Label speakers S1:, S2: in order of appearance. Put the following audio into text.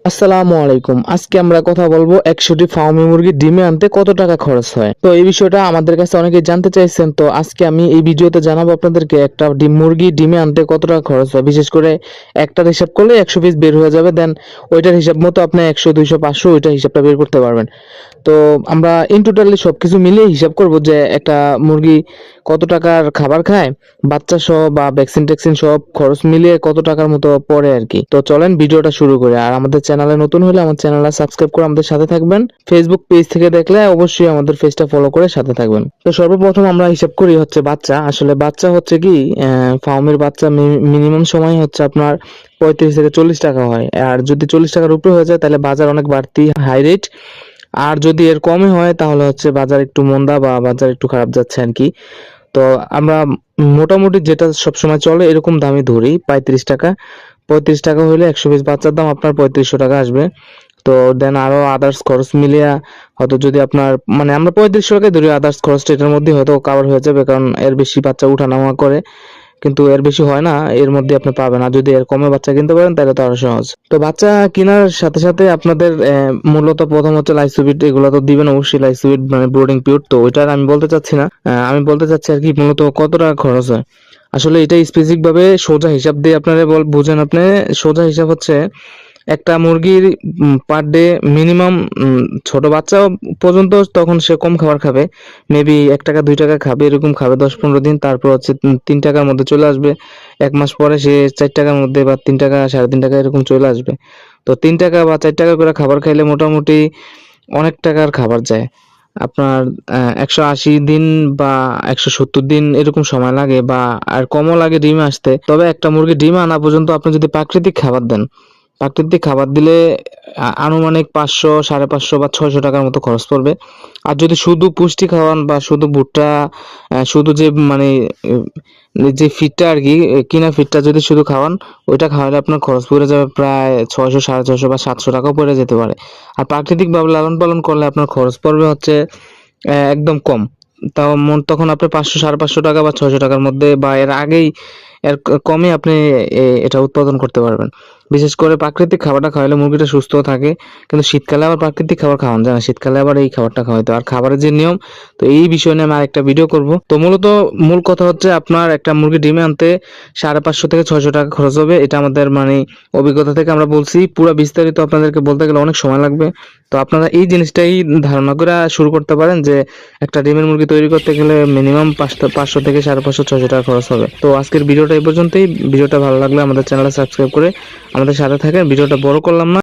S1: আসসালামু আলাইকুম। আজকে আমরা কথা বলবো 100টি ফার্মি মুরগি ডিমে আনতে কত টাকা খরচ হয়। তো এই বিষয়টা আমাদের কাছে অনেকেই জানতে চাইছেন। তো আজকে আমি এই ভিডিওতে জানাবো আপনাদেরকে একটা মুরগি ডিমে আনতে কত টাকা খরচ হয়। বিশেষ করে একটার হিসাব করলে 100 পিস বের হয়ে যাবে। দেন ওইটার হিসাব মতো আপনি 100, 200, 500 ওইটার হিসাবটা বের করতে পারবেন। তো আমরা ইন টোটালি সবকিছু মিলিয়ে হিসাব করব যে একটা মুরগি কত টাকার খাবার খায়, বাচ্চা সহ বা ভ্যাকসিন ট্যাকসিন সব খরচ মিলিয়ে কত টাকার মতো পড়ে আর কি। তো চলেন ভিডিওটা শুরু করি। আর আমাদের চ্যানেলে নতুন হলে আমার চ্যানেলটা সাবস্ক্রাইব করে আমাদের সাথে থাকবেন। ফেসবুক পেজ থেকে দেখলে অবশ্যই আমাদের পেজটা ফলো করে সাথে থাকবেন। তো সর্বপ্রথম আমরা হিসাব করি হচ্ছে বাচ্চা। আসলে বাচ্চা হচ্ছে কি ফার্মের বাচ্চা মিনিমাম সময় হচ্ছে আপনার 35 থেকে 40 টাকা হয়। আর যদি 40 টাকার উপরে হয়ে যায় তাহলে বাজার অনেক বাড়তি, হাই রেট। আর যদি এর কমে হয় তাহলে হচ্ছে বাজার একটু মন্দা বা বাজার একটু খারাপ যাচ্ছে আর কি। তো আমরা মোটামুটি যেটা সবসময় চলে এরকম দামই ধরি, 35 টাকা। 35 টাকা হলে 100 পিস বাচ্চার দাম আপনার 3500 টাকা আসবে। তো দেন আরো আদার্স খরচ মিলিয়ে হয়তো যদি আপনার মানে আমরা 3500 টাকায় ধরি, আদার্স খরচটা এটার মধ্যে হয়তো কভার হয়ে যাবে, কারণ এর বেশি বাচ্চা উঠানামা করে, কিন্তু এর বেশি হয় না, এর মধ্যে আপনি পাবেন। আর যদি এর কমে বাচ্চা কিনতে পারেন তাহলে তো আরো সহজ। তো বাচ্চা কেনার সাথে সাথে আপনাদের মূলত প্রথম হচ্ছে লাইসোবিট, এগুলো তো দিবেন অবশ্যই, লাইসোবিট মানে ব্রোডিং পিরিয়ড। তো ওইটার আমি বলতে চাচ্ছি না, আমি বলতে চাচ্ছি আর কি মূলত কত টাকা খরচ হয়। আসলে এটা স্পেসিফিক ভাবে সোজা হিসাব দিয়ে আপনারা বুঝেন। আপনি সোজা হিসাব হচ্ছে একটা মুরগির পার ডে মিনিমাম, ছোট বাচ্চা পর্যন্ত তখন সে কম খাবার খাবে, মেবি 1 টাকা 2 টাকা খাবে, এরকম খাবে 10-15 দিন। তারপর হচ্ছে 3 টাকার মধ্যে চলে আসবে। 1 মাস পরে সে 4 টাকার মধ্যে বা 3 টাকা 3.5 টাকা এরকম চলে আসবে। তো 3 টাকা বা 4 টাকা করে খাবার খাইলে মোটামুটি অনেক টাকার খাবার যায়। আপনার 180 দিন বা 170 দিন এরকম সময় লাগে, বা আর কমও লাগে ডিমে আসতে। তবে একটা মুরগি ডিম আনা পর্যন্ত আপনি যদি প্রাকৃতিক খাবার দেন, প্রাকৃতিক খাবার দিলে আনুমানিক 500, 550 বা 600 টাকার মতো খরচ পড়বে। আর যদি শুধু পুষ্টি খাওয়ান বা শুধু ভুট্টা, শুধু যে মানে আহ, যে ফিডটা আর কি, কিনা ফিডটা যদি শুধু খাওয়ান, ওইটা খাওয়ালে আপনার খরচ পড়ে যাবে প্রায় 600, 650 বা 700 টাকাও পড়ে যেতে পারে। আর প্রাকৃতিক ভাবে লালন পালন করলে আপনার খরচ পড়বে হচ্ছে একদম কম। তাও তখন আপনি 500, 550 টাকা বা 600 টাকার মধ্যে বা এর আগেই, এর কমে আপনি এটা উৎপাদন করতে পারবেন। বিশেষ করে প্রাকৃতিক খাবারটা খাওয়ালে মুরগিটা সুস্থ থাকে। কিন্তু শীতকালে আবার প্রাকৃতিক খাবার খাওয়ানো যায় না, শীতকালে আবার এই খাবারটা খাওয়াইতে হয়। আর খাবারের যে নিয়ম, তো এই বিষয় নিয়ে আমি আরেকটা ভিডিও করব। তো মূলত মূল কথা হচ্ছে আপনার একটা মুরগি ডিমে আনতে 550 থেকে 600 টাকা খরচ হবে। এটা আমাদের মানে অভিজ্ঞতা থেকে আমরা বলছি। পুরো বিস্তারিত আপনাদেরকে বলতে গেলে অনেক সময় লাগবে। তো আপনারা এই জিনিসটাই ধারণা করে শুরু করতে পারেন যে একটা ডিমের মুরগি তৈরি করতে গেলে মিনিমাম 500 থেকে 550, 600 টাকা খরচ হবে। তো আজকের ভিডিওটা এই পর্যন্তই। ভিডিওটা ভালো লাগলে আমাদের চ্যানেলটা সাবস্ক্রাইব করে আমাদের সাথে থাকেন। ভিডিওটা বড় করলাম না।